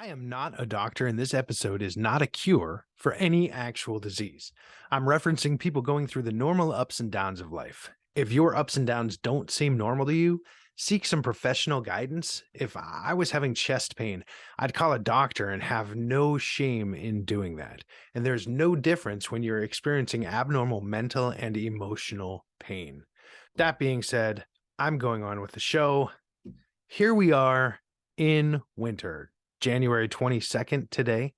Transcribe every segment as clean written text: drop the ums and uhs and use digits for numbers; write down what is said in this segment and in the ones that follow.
I am not a doctor, and this episode is not a cure for any actual disease. I'm referencing people going through the normal ups and downs of life. If your ups and downs don't seem normal to you, seek some professional guidance. If I was having chest pain, I'd call a doctor and have no shame in doing that. And there's no difference when you're experiencing abnormal mental and emotional pain. That being said, I'm going on with the show. Here we are in winter. January 22nd today.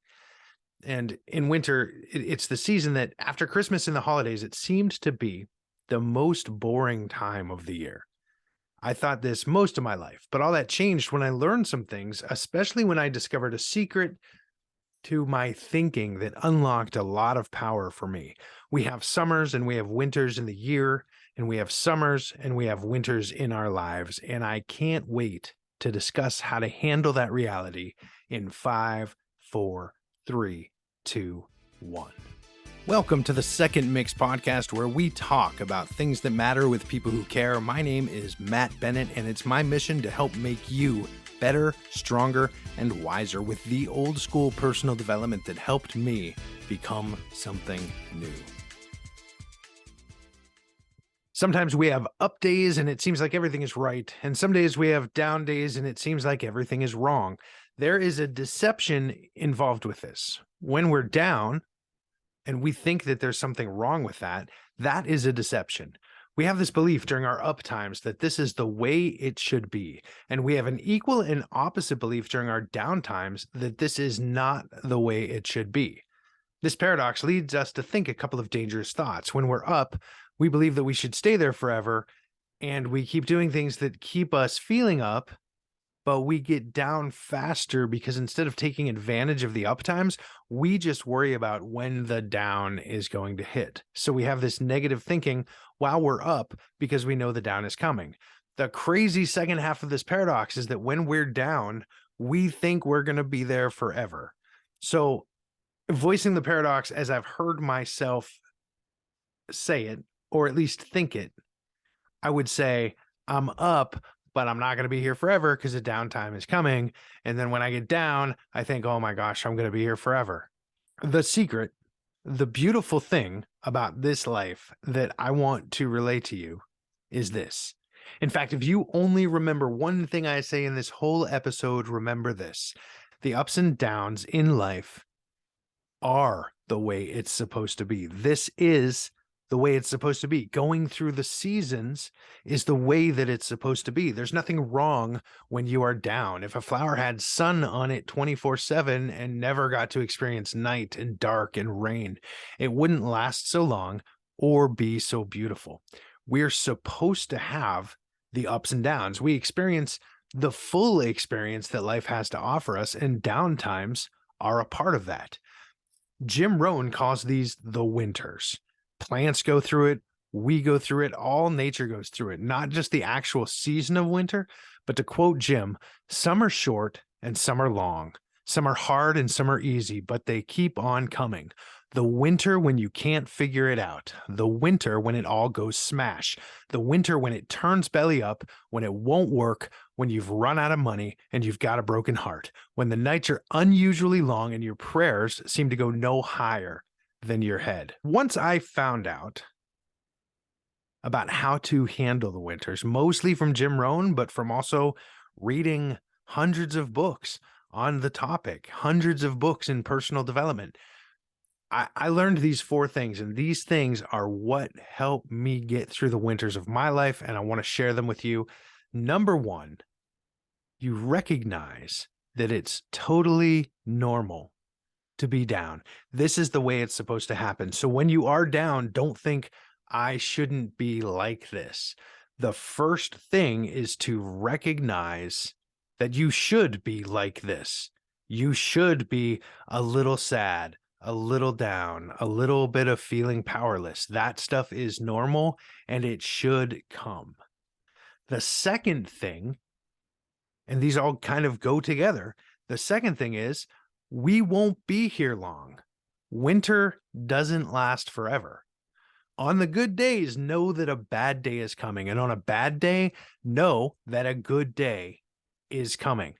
And in winter, it's the season that after Christmas and the holidays, it seemed to be the most boring time of the year. I thought this most of my life, but all that changed when I learned some things, especially when I discovered a secret to my thinking that unlocked a lot of power for me. We have summers and we have winters in the year, and we have summers and we have winters in our lives. And I can't wait to discuss how to handle that reality in 5, 4, 3, 2, 1. Welcome to the Second Mix podcast, where we talk about things that matter with people who care. My name is Matt Bennett, and it's my mission to help make you better, stronger, and wiser with the old school personal development that helped me become something new. Sometimes we have up days and it seems like everything is right. And some days we have down days and it seems like everything is wrong. There is a deception involved with this. When we're down and we think that there's something wrong with that, that is a deception. We have this belief during our up times that this is the way it should be. And we have an equal and opposite belief during our down times that this is not the way it should be. This paradox leads us to think a couple of dangerous thoughts. When we're up, we believe that we should stay there forever, and we keep doing things that keep us feeling up, but we get down faster because instead of taking advantage of the up times, we just worry about when the down is going to hit. So we have this negative thinking while we're up because we know the down is coming. The crazy second half of this paradox is that when we're down, we think we're going to be there forever. So voicing the paradox as I've heard myself say it, or at least think it, I would say I'm up, but I'm not going to be here forever because the downtime is coming. And then when I get down, I think, oh my gosh, I'm going to be here forever. The secret, the beautiful thing about this life that I want to relay to you is this. In fact, if you only remember one thing I say in this whole episode, remember this. The ups and downs in life are the way it's supposed to be. This is the way it's supposed to be. Going through the seasons is the way that it's supposed to be. There's nothing wrong when you are down. If a flower had sun on it 24/7 and never got to experience night and dark and rain, it wouldn't last so long or be so beautiful. We're supposed to have the ups and downs. We experience the full experience that life has to offer us, and downtimes are a part of that. Jim Rohn calls these the winters. Plants go through it. We go through it. All nature goes through it. Not just the actual season of winter, but to quote Jim, some are short and some are long. Some are hard and some are easy, but they keep on coming. The winter when you can't figure it out. The winter when it all goes smash. The winter when it turns belly up, when it won't work, when you've run out of money and you've got a broken heart. When the nights are unusually long and your prayers seem to go no higher than your head. Once I found out about how to handle the winters, mostly from Jim Rohn, but from also reading hundreds of books on the topic, hundreds of books in personal development, I learned these 4 things, and these things are what helped me get through the winters of my life, and I want to share them with you. Number 1, you recognize that it's totally normal to be down. This is the way it's supposed to happen. So when you are down, don't think I shouldn't be like this. The first thing is to recognize that you should be like this. You should be a little sad, a little down, a little bit of feeling powerless. That stuff is normal and it should come. The second thing, and these all kind of go together, the second thing is we won't be here long. Winter doesn't last forever. On the good days, know that a bad day is coming. And on a bad day, know that a good day is coming.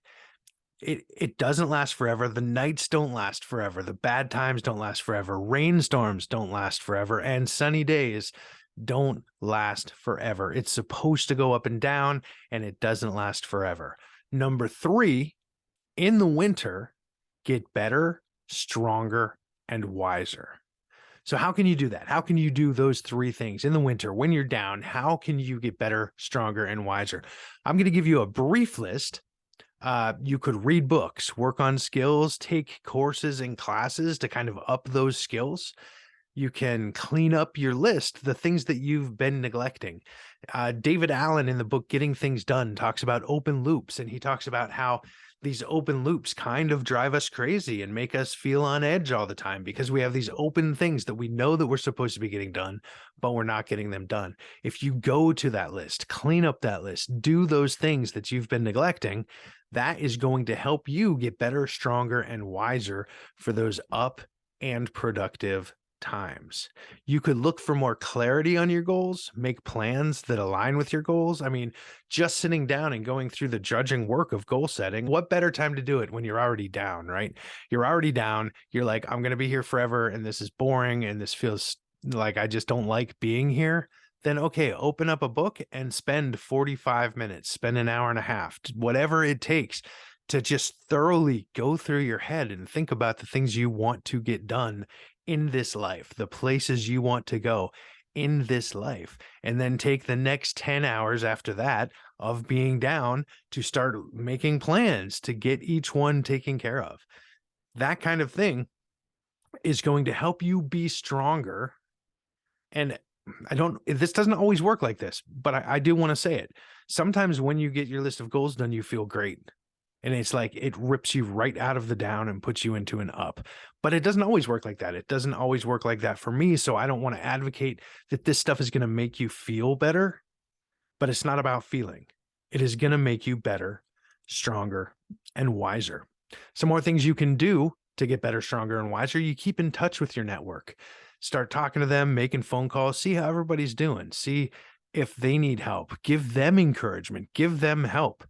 it doesn't last forever. The nights don't last forever. The bad times don't last forever. Rainstorms don't last forever. And sunny days don't last forever. It's supposed to go up and down, and it doesn't last forever. Number 3, in the winter, get better, stronger, and wiser. So how can you do that? How can you do those 3 things in the winter when you're down? How can you get better, stronger, and wiser? I'm going to give you a brief list. You could read books, work on skills, take courses and classes to kind of up those skills. You can clean up your list, the things that you've been neglecting. David Allen in the book Getting Things Done talks about open loops, and he talks about how these open loops kind of drive us crazy and make us feel on edge all the time because we have these open things that we know that we're supposed to be getting done, but we're not getting them done. If you go to that list, clean up that list, do those things that you've been neglecting, that is going to help you get better, stronger, and wiser for those up and productive times. You could look for more clarity on your goals, make plans that align with your goals. I mean, just sitting down and going through the judging work of goal setting, what better time to do it when you're already down, right? You're already down. You're like, I'm going to be here forever, and this is boring, and this feels like I just don't like being here. Then, okay, open up a book and spend 45 minutes, spend an hour and a half, whatever it takes to just thoroughly go through your head and think about the things you want to get done in this life, the places you want to go in this life, and then take the next 10 hours after that of being down to start making plans to get each one taken care of. That kind of thing is going to help you be stronger. And this doesn't always work like this, but I do want to say it. Sometimes when you get your list of goals done, you feel great. And it's like it rips you right out of the down and puts you into an up. But it doesn't always work like that. It doesn't always work like that for me. So I don't want to advocate that this stuff is going to make you feel better, but it's not about feeling. It is going to make you better, stronger, and wiser. Some more things you can do to get better, stronger, and wiser. You keep in touch with your network. Start talking to them, making phone calls, see how everybody's doing, see if they need help, give them encouragement, give them help.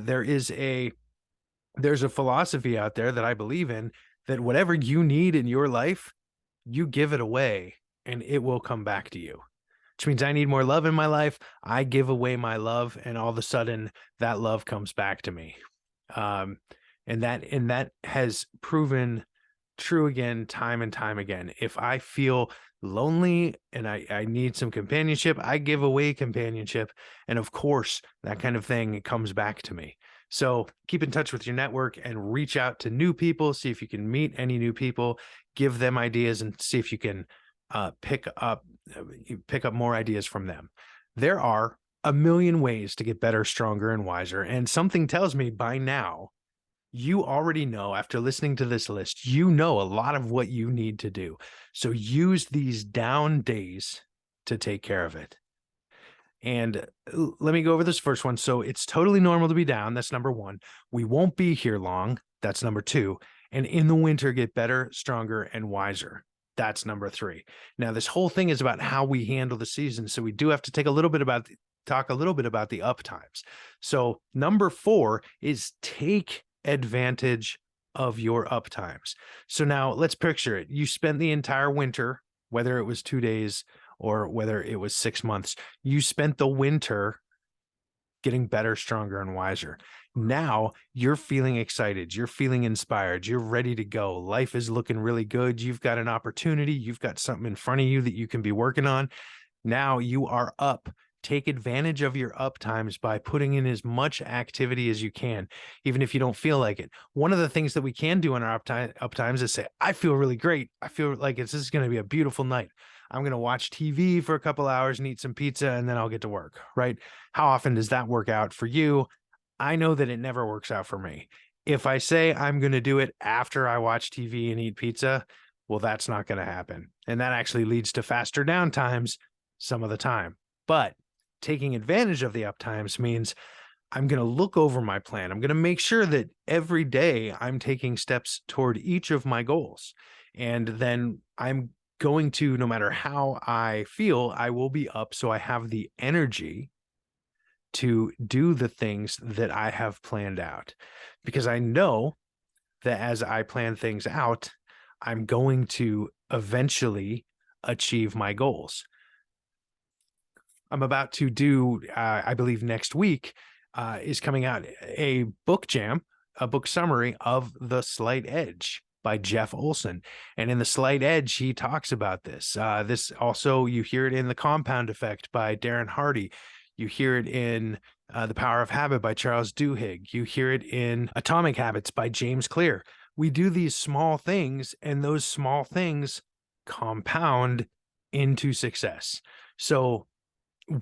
There's a philosophy out there that I believe in, that whatever you need in your life, you give it away and it will come back to you. Which means I need more love in my life. I give away my love, and all of a sudden that love comes back to me. And that has proven true again, time and time again. If I feel lonely and I need some companionship, I give away companionship. And of course, that kind of thing comes back to me. So keep in touch with your network and reach out to new people. See if you can meet any new people, give them ideas, and see if you can pick up more ideas from them. There are a million ways to get better, stronger, and wiser. And something tells me by now, you already know, after listening to this list, you know a lot of what you need to do. So use these down days to take care of it. And let me go over this first one. So it's totally normal to be down. That's number 1. We won't be here long. That's number 2. And in the winter, get better, stronger, and wiser. That's number 3. Now, this whole thing is about how we handle the season. So we do have to talk a little bit about the up times. So number 4 is take advantage of your up times. So now let's picture it. You spent the entire winter, whether it was 2 days or whether it was 6 months, you spent the winter getting better, stronger, and wiser. Now you're feeling excited. You're feeling inspired. You're ready to go. Life is looking really good. You've got an opportunity. You've got something in front of you that you can be working on. Now you are up. Take advantage of your up times by putting in as much activity as you can, even if you don't feel like it. One of the things that we can do in our up times is say, I feel really great. I feel like this is going to be a beautiful night. I'm going to watch TV for a couple hours and eat some pizza, and then I'll get to work, right? How often does that work out for you? I know that it never works out for me. If I say I'm going to do it after I watch TV and eat pizza, well, that's not going to happen. And that actually leads to faster down times some of the time. But taking advantage of the up times means I'm going to look over my plan. I'm going to make sure that every day I'm taking steps toward each of my goals. And then I'm going to, no matter how I feel, I will be up. So I have the energy to do the things that I have planned out, because I know that as I plan things out, I'm going to eventually achieve my goals. I'm about to do, I believe next week is coming out a book jam, a book summary of The Slight Edge by Jeff Olson. And in The Slight Edge, he talks about this. This also, you hear it in The Compound Effect by Darren Hardy. You hear it in The Power of Habit by Charles Duhigg. You hear it in Atomic Habits by James Clear. We do these small things, and those small things compound into success. So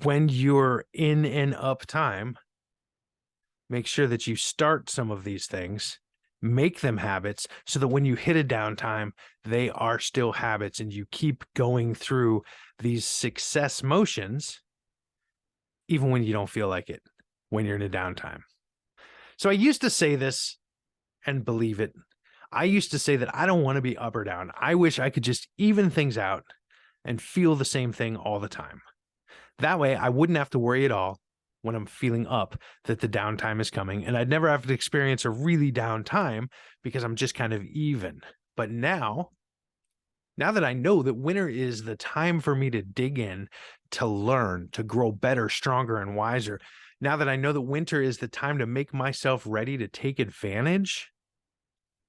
when you're in an up time, make sure that you start some of these things, make them habits, so that when you hit a downtime, they are still habits, and you keep going through these success motions, even when you don't feel like it, when you're in a downtime. So I used to say this and believe it. I used to say that I don't want to be up or down. I wish I could just even things out and feel the same thing all the time. That way, I wouldn't have to worry at all when I'm feeling up that the downtime is coming, and I'd never have to experience a really down time because I'm just kind of even. But now that I know that winter is the time for me to dig in, to learn, to grow better, stronger, and wiser, now that I know that winter is the time to make myself ready to take advantage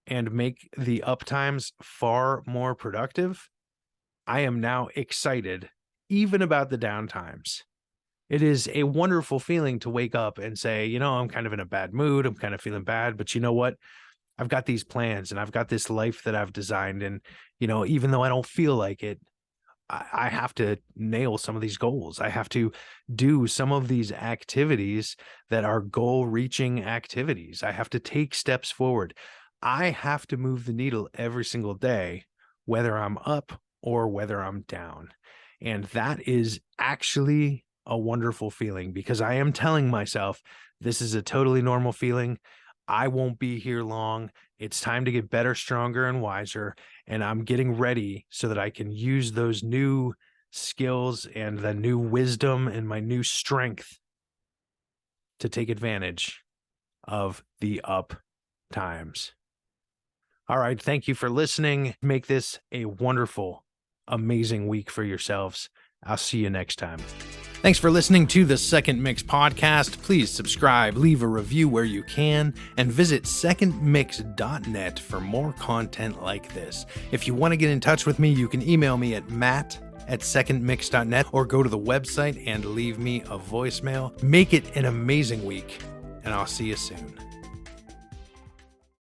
and make the up times far more productive, I am now excited even about the down times. It is a wonderful feeling to wake up and say, I'm kind of in a bad mood. I'm kind of feeling bad, but you know what? I've got these plans and I've got this life that I've designed. And, even though I don't feel like it, I have to nail some of these goals. I have to do some of these activities that are goal reaching activities. I have to take steps forward. I have to move the needle every single day, whether I'm up or whether I'm down. And that is actually a wonderful feeling, because I am telling myself this is a totally normal feeling. I won't be here long. It's time to get better, stronger, and wiser. And I'm getting ready so that I can use those new skills and the new wisdom and my new strength to take advantage of the up times. All right. Thank you for listening. Make this a wonderful, amazing week for yourselves. I'll see you next time. Thanks for listening to the Second Mix podcast. Please subscribe, leave a review where you can, and visit secondmix.net for more content like this. If you want to get in touch with me, you can email me at matt@secondmix.net or go to the website and leave me a voicemail. Make it an amazing week, and I'll see you soon.